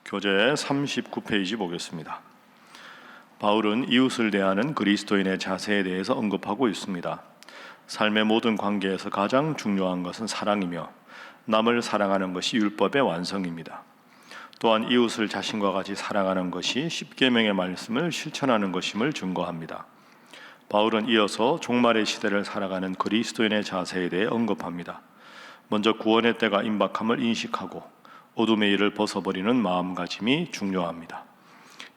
교재 39페이지 보겠습니다. 바울은 이웃을 대하는 그리스도인의 자세에 대해서 언급하고 있습니다. 삶의 모든 관계에서 가장 중요한 것은 사랑이며 남을 사랑하는 것이 율법의 완성입니다. 또한 이웃을 자신과 같이 사랑하는 것이 십계명의 말씀을 실천하는 것임을 증거합니다. 바울은 이어서 종말의 시대를 살아가는 그리스도인의 자세에 대해 언급합니다. 먼저 구원의 때가 임박함을 인식하고 어둠의 일을 벗어버리는 마음가짐이 중요합니다.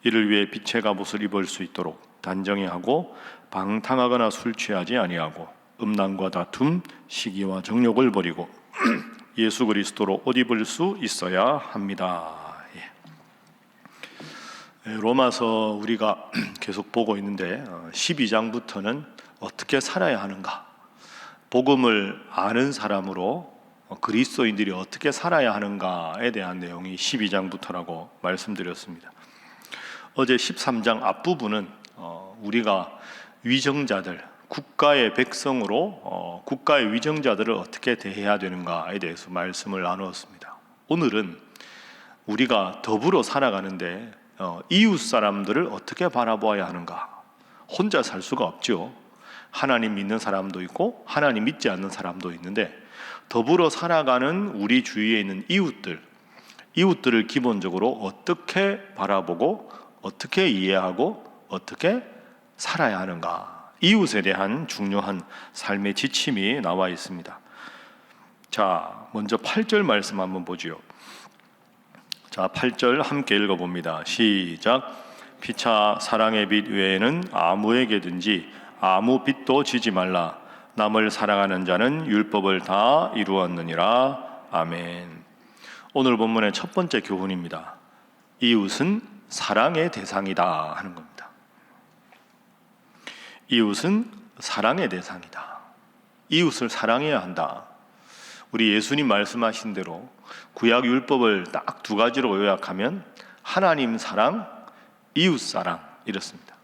이를 위해 빛의 갑옷을 입을 수 있도록 단정히 하고 방탕하거나 술 취하지 아니하고 음란과 다툼, 시기와 정욕을 버리고 예수 그리스도로 옷 입을 수 있어야 합니다. 로마서 우리가 계속 보고 있는데 12장부터는 어떻게 살아야 하는가, 복음을 아는 사람으로 그리스도인들이 어떻게 살아야 하는가에 대한 내용이 12장부터라고 말씀드렸습니다. 어제 13장 앞부분은 우리가 위정자들, 국가의 백성으로 국가의 위정자들을 어떻게 대해야 되는가에 대해서 말씀을 나누었습니다. 오늘은 우리가 더불어 살아가는데 이웃 사람들을 어떻게 바라보아야 하는가. 혼자 살 수가 없죠. 하나님 믿는 사람도 있고 하나님 믿지 않는 사람도 있는데 더불어 살아가는 우리 주위에 있는 이웃들을 기본적으로 어떻게 바라보고 어떻게 이해하고 어떻게 살아야 하는가, 이웃에 대한 중요한 삶의 지침이 나와 있습니다. 자, 먼저 8절 말씀 한번 보지요. 자, 8절 함께 읽어봅니다. 시작. 피차 사랑의 빛 외에는 아무에게든지 아무 빚도 지지 말라. 남을 사랑하는 자는 율법을 다 이루었느니라. 아멘. 오늘 본문의 첫 번째 교훈입니다. 이웃은 사랑의 대상이다 하는 겁니다. 이웃은 사랑의 대상이다. 이웃을 사랑해야 한다. 우리 예수님 말씀하신 대로 구약 율법을 딱 두 가지로 요약하면 하나님 사랑, 이웃 사랑 이렇습니다.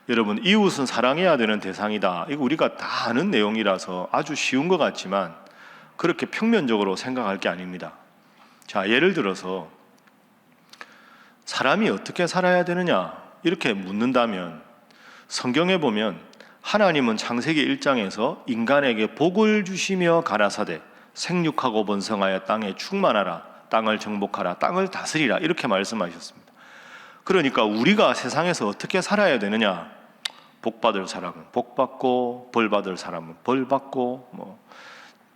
여러분, 이웃은 사랑해야 되는 대상이다. 이거 우리가 다 아는 내용이라서 아주 쉬운 것 같지만 그렇게 평면적으로 생각할 게 아닙니다. 자, 예를 들어서 사람이 어떻게 살아야 되느냐 이렇게 묻는다면 성경에 보면 하나님은 창세기 1장에서 인간에게 복을 주시며 가라사대 생육하고 번성하여 땅에 충만하라, 땅을 정복하라, 땅을 다스리라 이렇게 말씀하셨습니다. 그러니까 우리가 세상에서 어떻게 살아야 되느냐, 복받을 사람은 복받고 벌받을 사람은 벌받고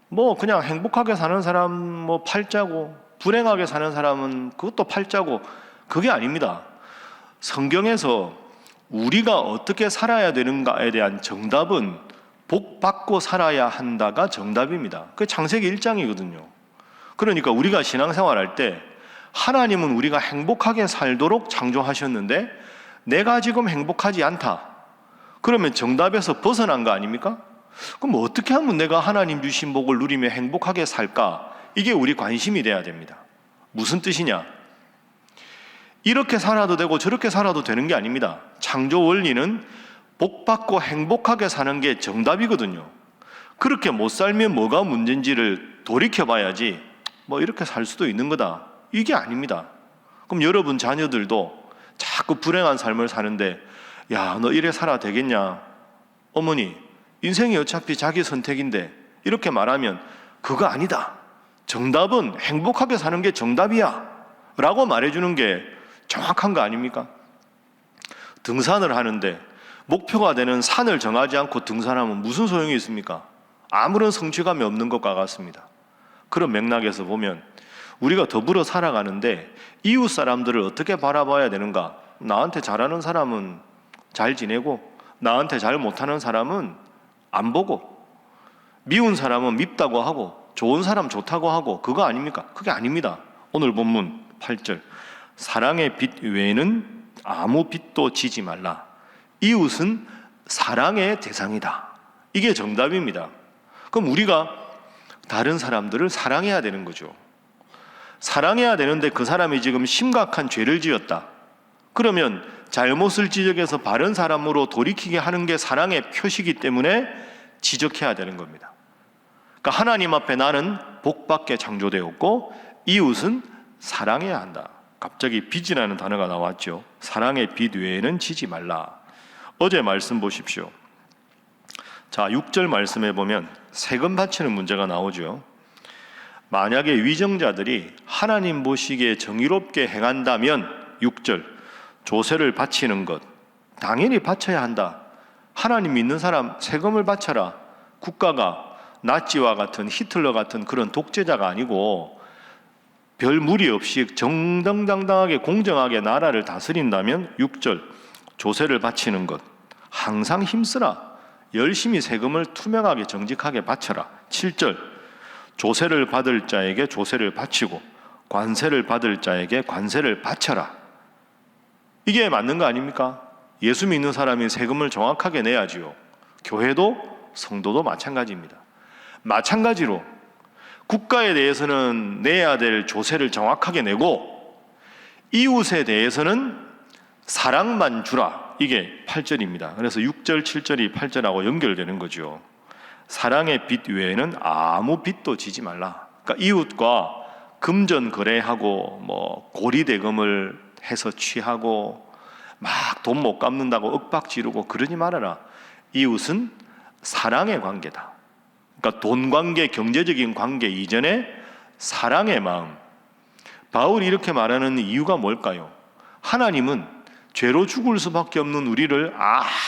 뭐 그냥 행복하게 사는 사람 팔자고, 불행하게 사는 사람은 그것도 팔자고, 그게 아닙니다. 성경에서 우리가 어떻게 살아야 되는가에 대한 정답은 복받고 살아야 한다가 정답입니다. 그게 창세기 1장이거든요. 그러니까 우리가 신앙생활할 때 하나님은 우리가 행복하게 살도록 창조하셨는데 내가 지금 행복하지 않다. 그러면 정답에서 벗어난 거 아닙니까? 그럼 어떻게 하면 내가 하나님 주신 복을 누리며 행복하게 살까? 이게 우리 관심이 돼야 됩니다. 무슨 뜻이냐? 이렇게 살아도 되고 저렇게 살아도 되는 게 아닙니다. 창조 원리는 복받고 행복하게 사는 게 정답이거든요. 그렇게 못 살면 뭐가 문제인지를 돌이켜봐야지 이렇게 살 수도 있는 거다, 이게 아닙니다. 그럼 여러분 자녀들도 자꾸 불행한 삶을 사는데 야, 너 이래 살아 되겠냐? 어머니, 인생이 어차피 자기 선택인데 이렇게 말하면 그거 아니다. 정답은 행복하게 사는 게 정답이야 라고 말해주는 게 정확한 거 아닙니까? 등산을 하는데 목표가 되는 산을 정하지 않고 등산하면 무슨 소용이 있습니까? 아무런 성취감이 없는 것과 같습니다. 그런 맥락에서 보면 우리가 더불어 살아가는데 이웃 사람들을 어떻게 바라봐야 되는가? 나한테 잘하는 사람은 잘 지내고 나한테 잘 못하는 사람은 안 보고, 미운 사람은 밉다고 하고 좋은 사람 좋다고 하고, 그거 아닙니까? 그게 아닙니다. 오늘 본문 8절, 사랑의 빛 외에는 아무 빛도 지지 말라. 이웃은 사랑의 대상이다. 이게 정답입니다. 그럼 우리가 다른 사람들을 사랑해야 되는 거죠. 사랑해야 되는데 그 사람이 지금 심각한 죄를 지었다. 그러면 잘못을 지적해서 바른 사람으로 돌이키게 하는 게 사랑의 표시이기 때문에 지적해야 되는 겁니다. 그러니까 하나님 앞에 나는 복받게 창조되었고 이웃은 사랑해야 한다. 갑자기 빚이라는 단어가 나왔죠. 사랑의 빚 외에는 지지 말라. 어제 말씀 보십시오. 자, 6절 말씀에 보면 세금 바치는 문제가 나오죠. 만약에 위정자들이 하나님 보시기에 정의롭게 행한다면 6절 조세를 바치는 것 당연히 바쳐야 한다. 하나님 믿는 사람 세금을 바쳐라. 국가가 나치와 같은 히틀러 같은 그런 독재자가 아니고 별 무리 없이 정정당당하게 공정하게 나라를 다스린다면 6절 조세를 바치는 것 항상 힘쓰라. 열심히 세금을 투명하게 정직하게 바쳐라. 7절 조세를 받을 자에게 조세를 바치고 관세를 받을 자에게 관세를 바쳐라. 이게 맞는 거 아닙니까? 예수 믿는 사람이 세금을 정확하게 내야지요. 교회도 성도도 마찬가지입니다. 마찬가지로 국가에 대해서는 내야 될 조세를 정확하게 내고 이웃에 대해서는 사랑만 주라. 이게 8절입니다. 그래서 6절, 7절이 8절하고 연결되는 거죠. 사랑의 빚 외에는 아무 빚도 지지 말라. 그러니까 이웃과 금전 거래하고 고리대금을 해서 취하고 막 돈 못 갚는다고 윽박 지르고 그러지 말아라. 이웃은 사랑의 관계다. 그러니까 돈 관계, 경제적인 관계 이전에 사랑의 마음. 바울이 이렇게 말하는 이유가 뭘까요? 하나님은 죄로 죽을 수밖에 없는 우리를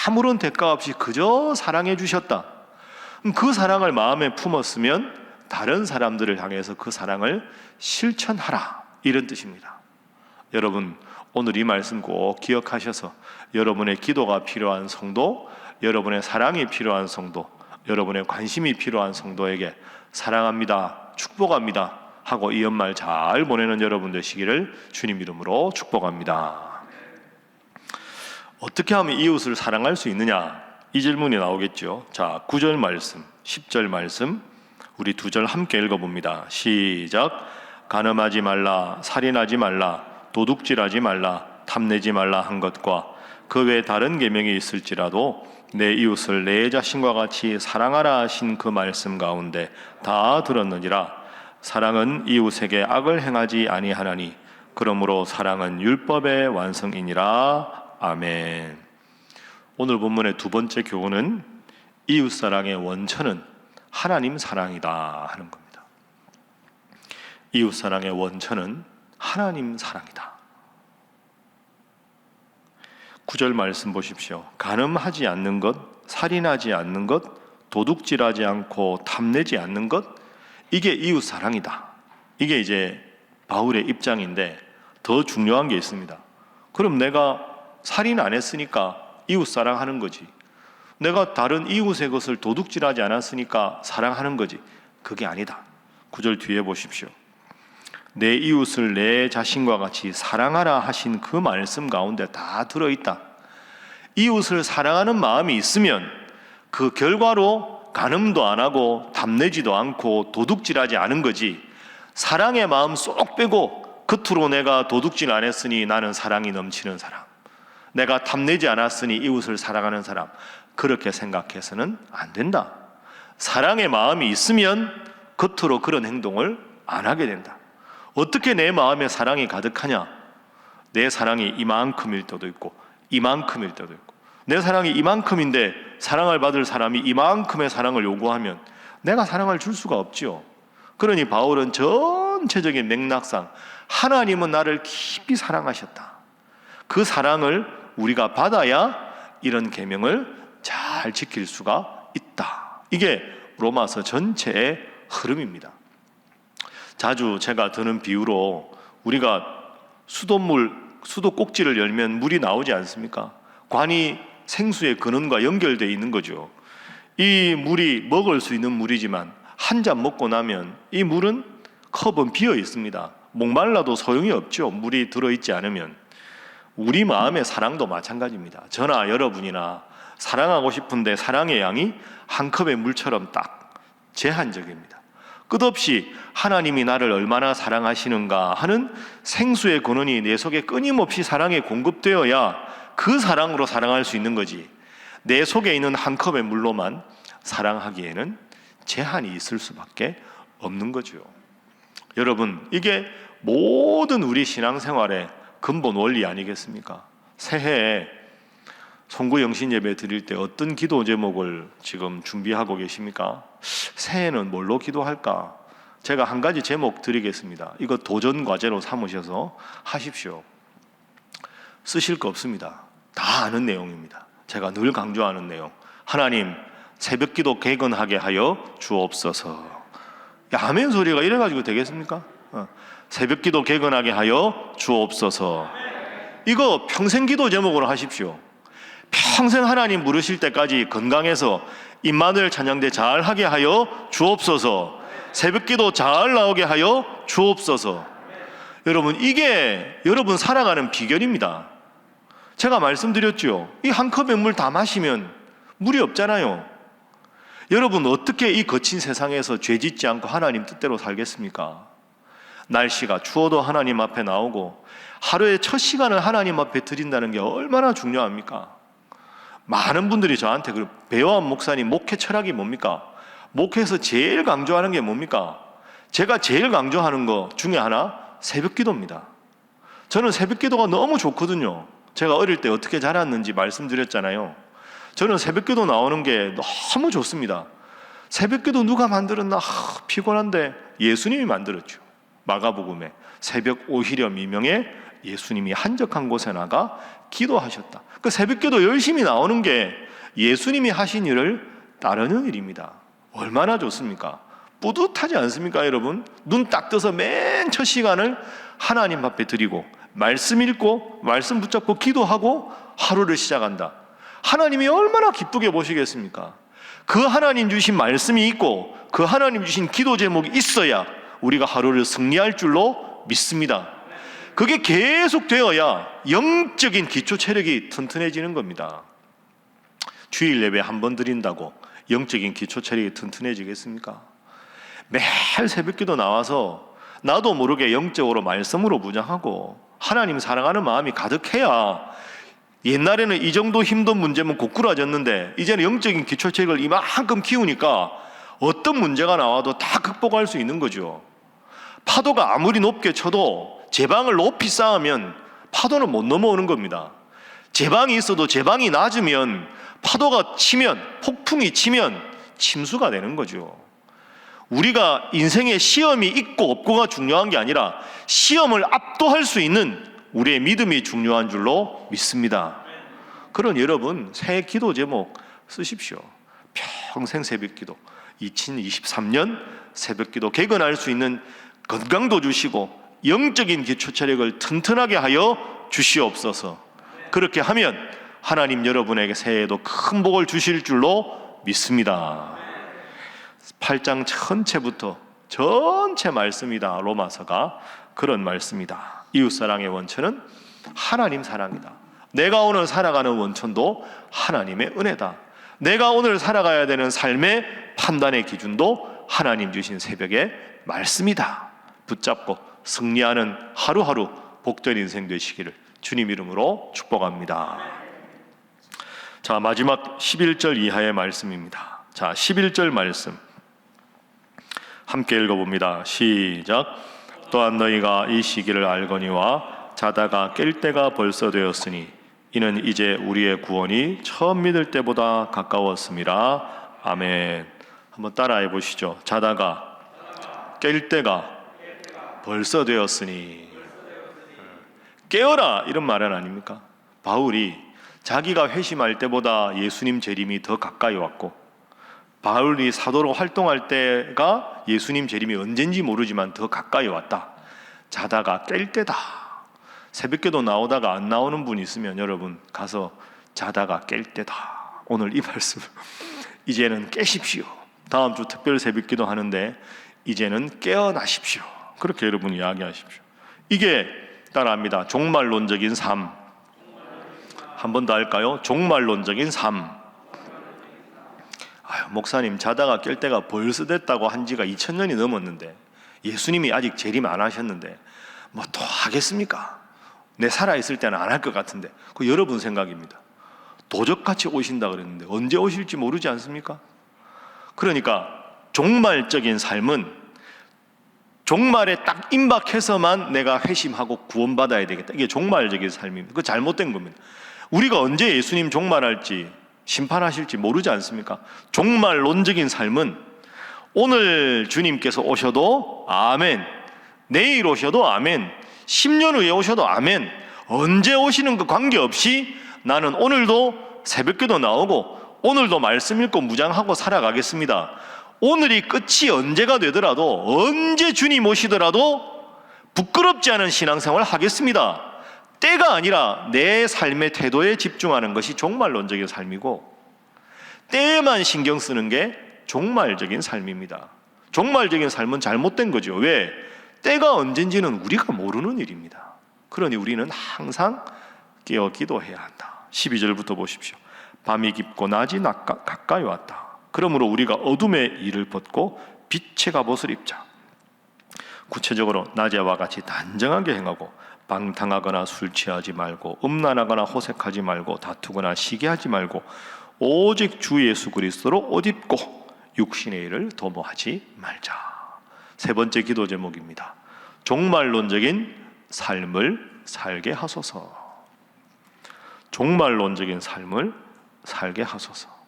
아무런 대가 없이 그저 사랑해 주셨다. 그 사랑을 마음에 품었으면 다른 사람들을 향해서 그 사랑을 실천하라. 이런 뜻입니다. 여러분, 오늘 이 말씀 꼭 기억하셔서 여러분의 기도가 필요한 성도, 여러분의 사랑이 필요한 성도, 여러분의 관심이 필요한 성도에게 사랑합니다, 축복합니다 하고 이 연말 잘 보내는 여러분 되시기를 주님 이름으로 축복합니다. 어떻게 하면 이웃을 사랑할 수 있느냐? 이 질문이 나오겠죠. 자, 9절 말씀, 10절 말씀 우리 2절 함께 읽어봅니다. 시작. 간음하지 말라, 살인하지 말라, 도둑질하지 말라, 탐내지 말라 한 것과 그 외 다른 계명이 있을지라도 내 이웃을 내 자신과 같이 사랑하라 하신 그 말씀 가운데 다 들었느니라. 사랑은 이웃에게 악을 행하지 아니하나니 그러므로 사랑은 율법의 완성이니라. 아멘. 오늘 본문의 두 번째 교훈은 이웃사랑의 원천은 하나님 사랑이다 하는 겁니다. 이웃사랑의 원천은 하나님 사랑이다. 9절 말씀 보십시오. 간음하지 않는 것, 살인하지 않는 것, 도둑질하지 않고 탐내지 않는 것, 이게 이웃사랑이다. 이게 이제 바울의 입장인데 더 중요한 게 있습니다. 그럼 내가 살인 안 했으니까 이웃 사랑하는 거지. 내가 다른 이웃의 것을 도둑질하지 않았으니까 사랑하는 거지. 그게 아니다. 9절 뒤에 보십시오. 내 이웃을 내 자신과 같이 사랑하라 하신 그 말씀 가운데 다 들어있다. 이웃을 사랑하는 마음이 있으면 그 결과로 간음도 안 하고 탐내지도 않고 도둑질하지 않은 거지. 사랑의 마음 쏙 빼고 겉으로 내가 도둑질 안 했으니 나는 사랑이 넘치는 사람, 내가 탐내지 않았으니 이웃을 사랑하는 사람, 그렇게 생각해서는 안 된다. 사랑의 마음이 있으면 겉으로 그런 행동을 안 하게 된다. 어떻게 내 마음에 사랑이 가득하냐? 내 사랑이 이만큼일 때도 있고 이만큼일 때도 있고, 내 사랑이 이만큼인데 사랑을 받을 사람이 이만큼의 사랑을 요구하면 내가 사랑을 줄 수가 없지요. 그러니 바울은 전체적인 맥락상 하나님은 나를 깊이 사랑하셨다. 그 사랑을 우리가 받아야 이런 계명을 잘 지킬 수가 있다. 이게 로마서 전체의 흐름입니다. 자주 제가 드는 비유로 우리가 수도 꼭지를 열면 물이 나오지 않습니까? 관이 생수의 근원과 연결되어 있는 거죠. 이 물이 먹을 수 있는 물이지만 한 잔 먹고 나면 이 물은 컵은 비어 있습니다. 목말라도 소용이 없죠. 물이 들어있지 않으면. 우리 마음의 사랑도 마찬가지입니다. 저나 여러분이나 사랑하고 싶은데 사랑의 양이 한 컵의 물처럼 딱 제한적입니다. 끝없이 하나님이 나를 얼마나 사랑하시는가 하는 생수의 근원이 내 속에 끊임없이 사랑에 공급되어야 그 사랑으로 사랑할 수 있는 거지, 내 속에 있는 한 컵의 물로만 사랑하기에는 제한이 있을 수밖에 없는 거죠. 여러분, 이게 모든 우리 신앙생활의 근본 원리 아니겠습니까? 새해에 송구 영신 예배 드릴 때 어떤 기도 제목을 지금 준비하고 계십니까? 새해는 뭘로 기도할까? 제가 한 가지 제목 드리겠습니다. 이거 도전 과제로 삼으셔서 하십시오. 쓰실 거 없습니다. 다 아는 내용입니다. 제가 늘 강조하는 내용. 하나님, 새벽기도 개건하게 하여 주옵소서. 아멘 소리가 이래가지고 되겠습니까? 새벽기도 개건하게 하여 주옵소서. 이거 평생 기도 제목으로 하십시오. 평생 하나님 부르실 때까지 건강해서 임마누엘 찬양대 잘 하게 하여 주옵소서. 새벽기도 잘 나오게 하여 주옵소서. 여러분, 이게 여러분 살아가는 비결입니다. 제가 말씀드렸죠. 이 한 컵의 물 다 마시면 물이 없잖아요. 여러분, 어떻게 이 거친 세상에서 죄 짓지 않고 하나님 뜻대로 살겠습니까? 날씨가 추워도 하나님 앞에 나오고 하루의 첫 시간을 하나님 앞에 드린다는 게 얼마나 중요합니까? 많은 분들이 저한테 배워한 목사님 목회 철학이 뭡니까? 목회에서 제일 강조하는 게 뭡니까? 제가 제일 강조하는 거 중에 하나 새벽기도입니다. 저는 새벽기도가 너무 좋거든요. 제가 어릴 때 어떻게 자랐는지 말씀드렸잖아요. 저는 새벽기도 나오는 게 너무 좋습니다. 새벽기도 누가 만들었나? 피곤한데 예수님이 만들었죠. 마가복음에 새벽 오히려 미명에 예수님이 한적한 곳에 나가 기도하셨다. 그 새벽기도 열심히 나오는 게 예수님이 하신 일을 따르는 일입니다. 얼마나 좋습니까? 뿌듯하지 않습니까, 여러분? 눈 딱 떠서 맨 첫 시간을 하나님 앞에 드리고 말씀 읽고 말씀 붙잡고 기도하고 하루를 시작한다. 하나님이 얼마나 기쁘게 보시겠습니까? 그 하나님 주신 말씀이 있고 그 하나님 주신 기도 제목이 있어야 우리가 하루를 승리할 줄로 믿습니다. 그게 계속 되어야 영적인 기초 체력이 튼튼해지는 겁니다. 주일 예배 한 번 드린다고 영적인 기초 체력이 튼튼해지겠습니까? 매일 새벽기도 나와서 나도 모르게 영적으로 말씀으로 무장하고 하나님 사랑하는 마음이 가득해야, 옛날에는 이 정도 힘든 문제면 고꾸라졌는데 이제는 영적인 기초 체력을 이만큼 키우니까 어떤 문제가 나와도 다 극복할 수 있는 거죠. 파도가 아무리 높게 쳐도 제방을 높이 쌓으면 파도는 못 넘어오는 겁니다. 제방이 있어도 제방이 낮으면 파도가 치면, 폭풍이 치면 침수가 되는 거죠. 우리가 인생에 시험이 있고 없고가 중요한 게 아니라 시험을 압도할 수 있는 우리의 믿음이 중요한 줄로 믿습니다. 그런 여러분, 새 기도 제목 쓰십시오. 평생 새벽기도. 2023년 새벽기도 개건할 수 있는 건강도 주시고 영적인 기초 체력을 튼튼하게 하여 주시옵소서. 그렇게 하면 하나님 여러분에게 새해에도 큰 복을 주실 줄로 믿습니다. 8장 전체부터 전체 말씀이다. 로마서가 그런 말씀이다. 이웃사랑의 원천은 하나님 사랑이다. 내가 오늘 살아가는 원천도 하나님의 은혜다. 내가 오늘 살아가야 되는 삶의 판단의 기준도 하나님 주신 새벽의 말씀이다. 붙잡고 승리하는 하루하루 복된 인생 되시기를 주님 이름으로 축복합니다. 자, 마지막 11절 이하의 말씀입니다. 자, 11절 말씀 함께 읽어봅니다. 시작. 또한 너희가 이 시기를 알거니와 자다가 깰 때가 벌써 되었으니 이는 이제 우리의 구원이 처음 믿을 때보다 가까웠음이라. 아멘. 한번 따라해 보시죠. 자다가 깰 때가 벌써 되었으니. 깨어라 이런 말은 아닙니까? 바울이 자기가 회심할 때보다 예수님 재림이 더 가까이 왔고, 바울이 사도로 활동할 때가 예수님 재림이 언젠지 모르지만 더 가까이 왔다. 자다가 깰 때다. 새벽기도 나오다가 안 나오는 분 있으면 여러분 가서 자다가 깰 때다. 오늘 이 말씀 이제는 깨십시오. 다음 주 특별 새벽기도 하는데 이제는 깨어나십시오. 그렇게 여러분 이야기하십시오. 이게 따라합니다. 종말론적인 삶. 한 번 더 할까요? 종말론적인 삶. 아유, 목사님 자다가 깰 때가 벌써 됐다고 한 지가 2000년이 넘었는데 예수님이 아직 재림 안 하셨는데 뭐 또 하겠습니까? 내 살아있을 때는 안 할 것 같은데. 그 여러분 생각입니다. 도적같이 오신다 그랬는데 언제 오실지 모르지 않습니까? 그러니까 종말적인 삶은 종말에 딱 임박해서만 내가 회심하고 구원받아야 되겠다. 이게 종말적인 삶입니다. 그거 잘못된 겁니다. 우리가 언제 예수님 종말할지 심판하실지 모르지 않습니까? 종말론적인 삶은 오늘 주님께서 오셔도 아멘, 내일 오셔도 아멘, 10년 후에 오셔도 아멘, 언제 오시는 그 관계없이 나는 오늘도 새벽기도 나오고 오늘도 말씀 읽고 무장하고 살아가겠습니다. 오늘이 끝이 언제가 되더라도, 언제 주님 오시더라도 부끄럽지 않은 신앙생활을 하겠습니다. 때가 아니라 내 삶의 태도에 집중하는 것이 종말론적인 삶이고, 때에만 신경 쓰는 게 종말적인 삶입니다. 종말적인 삶은 잘못된 거죠. 왜? 때가 언젠지는 우리가 모르는 일입니다. 그러니 우리는 항상 깨어 기도해야 한다. 12절부터 보십시오. 밤이 깊고 낮이 가까이 왔다. 그러므로 우리가 어둠의 일을 벗고 빛의 갑옷을 입자. 구체적으로 낮에와 같이 단정하게 행하고 방탕하거나 술 취하지 말고 음란하거나 호색하지 말고 다투거나 시기하지 말고 오직 주 예수 그리스도로 옷 입고 육신의 일을 도모하지 말자. 세 번째 기도 제목입니다. 종말론적인 삶을 살게 하소서. 종말론적인 삶을 살게 하소서.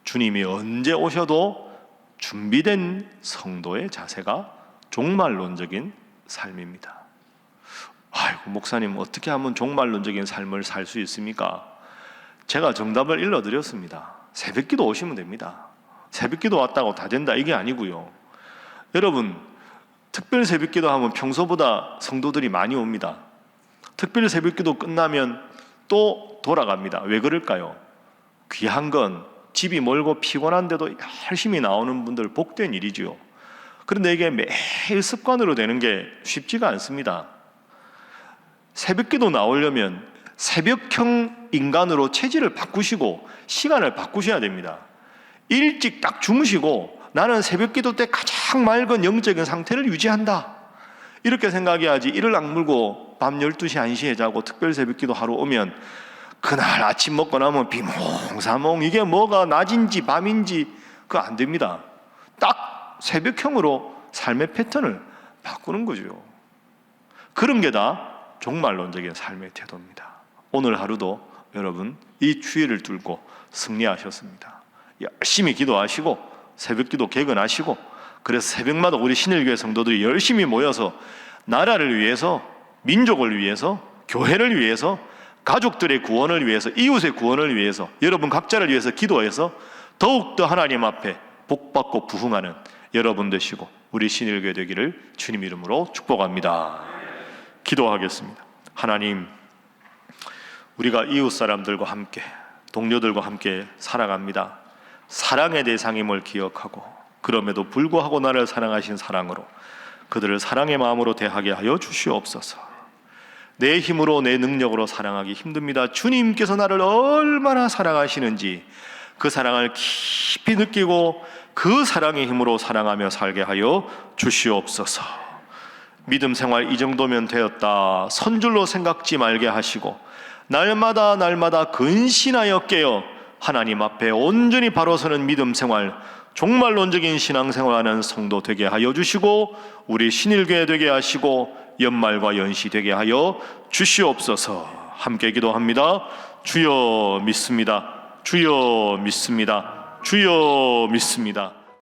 주님이 언제 오셔도 준비된 성도의 자세가 종말론적인 삶입니다. 아이고, 목사님 어떻게 하면 종말론적인 삶을 살 수 있습니까? 제가 정답을 일러드렸습니다. 새벽기도 오시면 됩니다. 새벽기도 왔다고 다 된다 이게 아니고요. 여러분, 특별 새벽기도 하면 평소보다 성도들이 많이 옵니다. 특별 새벽기도 끝나면 또 돌아갑니다. 왜 그럴까요? 귀한 건 집이 멀고 피곤한데도 열심히 나오는 분들 복된 일이지요. 그런데 이게 매일 습관으로 되는 게 쉽지가 않습니다. 새벽기도 나오려면 새벽형 인간으로 체질을 바꾸시고 시간을 바꾸셔야 됩니다. 일찍 딱 주무시고 나는 새벽기도 때 가장 맑은 영적인 상태를 유지한다, 이렇게 생각해야지. 이를 악물고 밤 12시 1시에 자고 특별 새벽기도 하러 오면 그날 아침 먹고 나면 비몽사몽 이게 뭐가 낮인지 밤인지 그거 안 됩니다. 딱 새벽형으로 삶의 패턴을 바꾸는 거죠. 그런 게 다 종말론적인 삶의 태도입니다. 오늘 하루도 여러분 이 추위를 뚫고 승리하셨습니다. 열심히 기도하시고 새벽기도 개근하시고, 그래서 새벽마다 우리 신일교회 성도들이 열심히 모여서 나라를 위해서, 민족을 위해서, 교회를 위해서, 가족들의 구원을 위해서, 이웃의 구원을 위해서, 여러분 각자를 위해서 기도해서 더욱더 하나님 앞에 복받고 부흥하는 여러분 되시고 우리 신일교회 되기를 주님 이름으로 축복합니다. 기도하겠습니다. 하나님, 우리가 이웃 사람들과 함께, 동료들과 함께 살아갑니다. 사랑의 대상임을 기억하고 그럼에도 불구하고 나를 사랑하신 사랑으로 그들을 사랑의 마음으로 대하게 하여 주시옵소서. 내 힘으로 내 능력으로 사랑하기 힘듭니다. 주님께서 나를 얼마나 사랑하시는지 그 사랑을 깊이 느끼고 그 사랑의 힘으로 사랑하며 살게 하여 주시옵소서. 믿음 생활 이 정도면 되었다 선줄로 생각지 말게 하시고 날마다 근신하여 깨어 하나님 앞에 온전히 바로 서는 믿음 생활, 종말론적인 신앙생활하는 성도 되게 하여 주시고 우리 신일교회 되게 하시고 연말과 연시 되게 하여 주시옵소서. 함께 기도합니다. 주여 믿습니다. 주여 믿습니다. 주여 믿습니다.